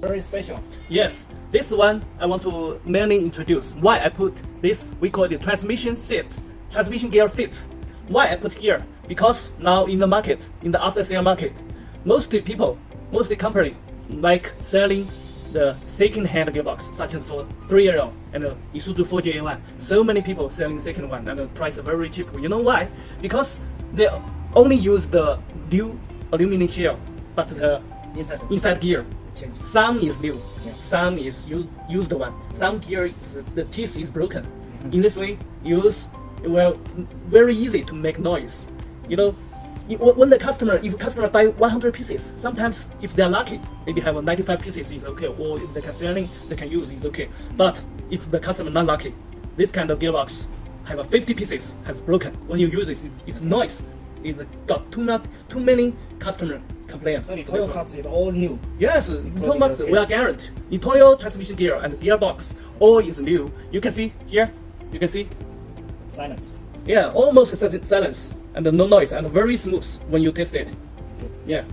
Very special. Yes, this one I want to mainly introduce why I put this, we call it transmission seats, transmission gear seats. Why I put here? Because now in the market, in the after sale market, most company like selling the second-hand gearbox, such as for 3-year-old and Isuzu 4JA1. So many people selling second one and the price is very cheap. You know why? Because they only use the new aluminum shell, but the inside gear, some is new, some is used one. Some gear is, the teeth is broken. In this way, very easy to make noise. You know, when if customer buy 100 pieces, sometimes if they're lucky, maybe have 95 pieces is okay, or if they can selling, they can use is okay. But if the customer not lucky, this kind of gearbox have 50 pieces has broken. When you use it, it's noise. It got too many customer complaints. So NITOYO parts is all new. Yes, NITOYO parts we are guaranteed. NITOYO transmission gear and gearbox all is new. You can see here. You can see Silence. Yeah, almost silence and no noise and very smooth when you test it. Yeah.